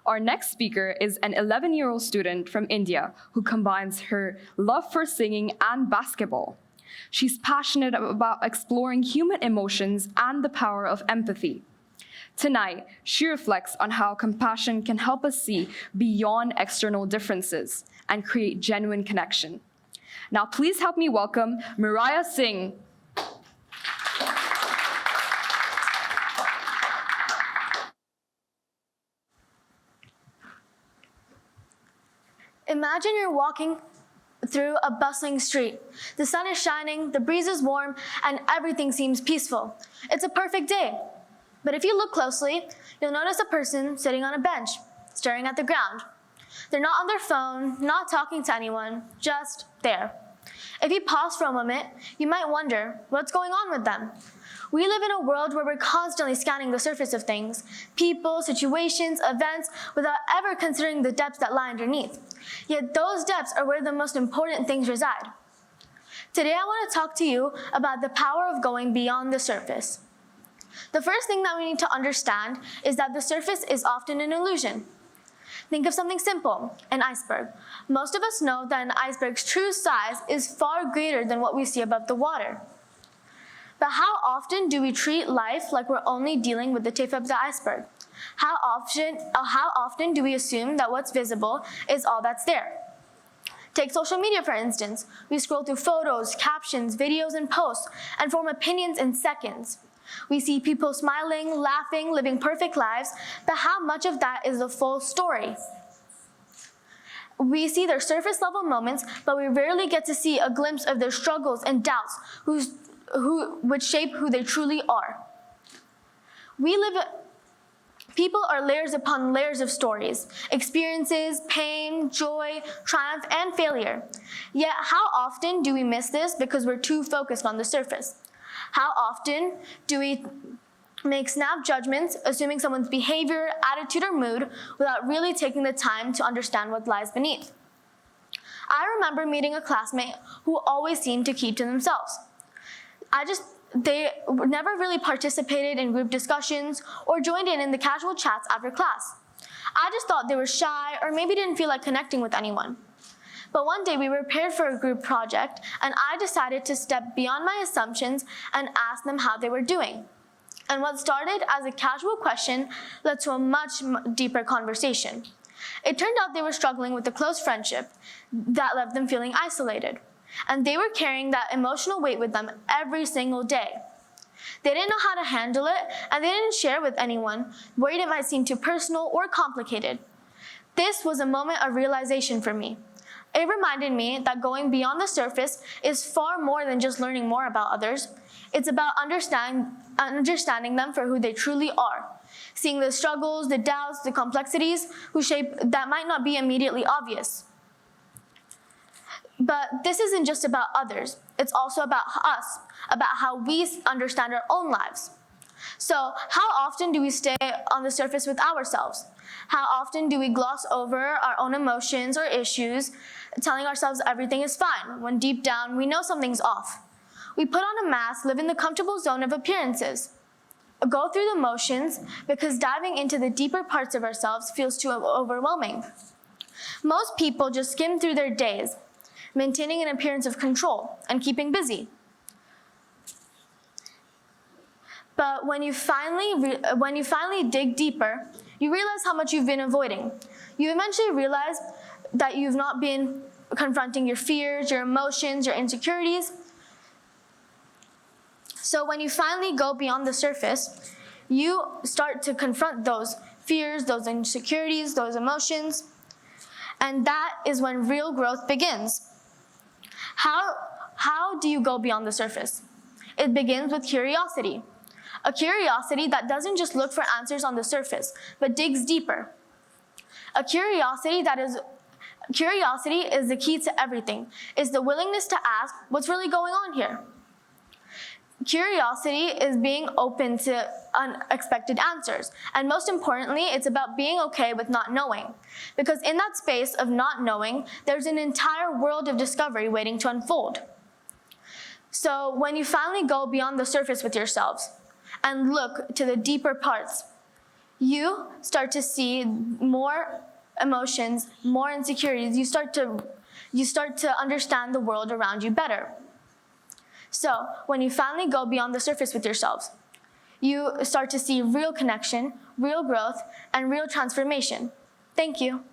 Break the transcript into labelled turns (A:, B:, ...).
A: Our next speaker is an 11-year-old student from India who combines her love for singing and basketball. She's passionate about exploring human emotions and the power of empathy. Tonight, she reflects on how compassion can help us see beyond external differences and create genuine connection. Now, please help me welcome Miraya Singh.
B: Imagine you're walking through a bustling street. The sun is shining, the breeze is warm, and everything seems peaceful. It's a perfect day. But if you look closely, you'll notice a person sitting on a bench, staring at the ground. They're not on their phone, not talking to anyone, just there. If you pause for a moment, you might wonder what's going on with them. We live in a world where we're constantly scanning the surface of things, people, situations, events, without ever considering the depths that lie underneath. Yet those depths are where the most important things reside. Today I want to talk to you about the power of going beyond the surface. The first thing that we need to understand is that the surface is often an illusion. Think of something simple, an iceberg. Most of us know that an iceberg's true size is far greater than what we see above the water. But how often do we treat life like we're only dealing with the tip of the iceberg? How often do we assume that what's visible is all that's there? Take social media, for instance. We scroll through photos, captions, videos, and posts, and form opinions in seconds. We see people smiling, laughing, living perfect lives, but how much of that is the full story? We see their surface level moments, but we rarely get to see a glimpse of their struggles and doubts, which shape who they truly are. People are layers upon layers of stories, experiences, pain, joy, triumph, and failure. Yet how often do we miss this because we're too focused on the surface? How often do we make snap judgments, assuming someone's behavior, attitude, or mood without really taking the time to understand what lies beneath? I remember meeting a classmate who always seemed to keep to themselves. They never really participated in group discussions or joined in the casual chats after class. I just thought they were shy or maybe didn't feel like connecting with anyone. But one day we were prepared for a group project, and I decided to step beyond my assumptions and ask them how they were doing. And what started as a casual question led to a much deeper conversation. It turned out they were struggling with a close friendship that left them feeling isolated. And they were carrying that emotional weight with them every single day. They didn't know how to handle it, and they didn't share with anyone, worried it might seem too personal or complicated. This was a moment of realization for me. It reminded me that going beyond the surface is far more than just learning more about others. It's about understanding them for who they truly are, seeing the struggles, the doubts, the complexities that might not be immediately obvious. But this isn't just about others. It's also about us, about how we understand our own lives. So how often do we stay on the surface with ourselves? How often do we gloss over our own emotions or issues, telling ourselves everything is fine, when deep down we know something's off? We put on a mask, live in the comfortable zone of appearances, go through the motions because diving into the deeper parts of ourselves feels too overwhelming. Most people just skim through their days, maintaining an appearance of control and keeping busy. But when you finally dig deeper, you realize how much you've been avoiding. You eventually realize that you've not been confronting your fears, your emotions, your insecurities. So when you finally go beyond the surface, you start to confront those fears, those insecurities, those emotions, and that is when real growth begins. How do you go beyond the surface? It begins with curiosity. A curiosity that doesn't just look for answers on the surface, but digs deeper. A curiosity is the key to everything. It's the willingness to ask, what's really going on here? Curiosity is being open to unexpected answers. And most importantly, it's about being okay with not knowing. Because in that space of not knowing, there's an entire world of discovery waiting to unfold. So when you finally go beyond the surface with yourselves and look to the deeper parts, you start to see more emotions, more insecurities. You start to understand the world around you better. So when you finally go beyond the surface with yourselves, you start to see real connection, real growth, and real transformation. Thank you.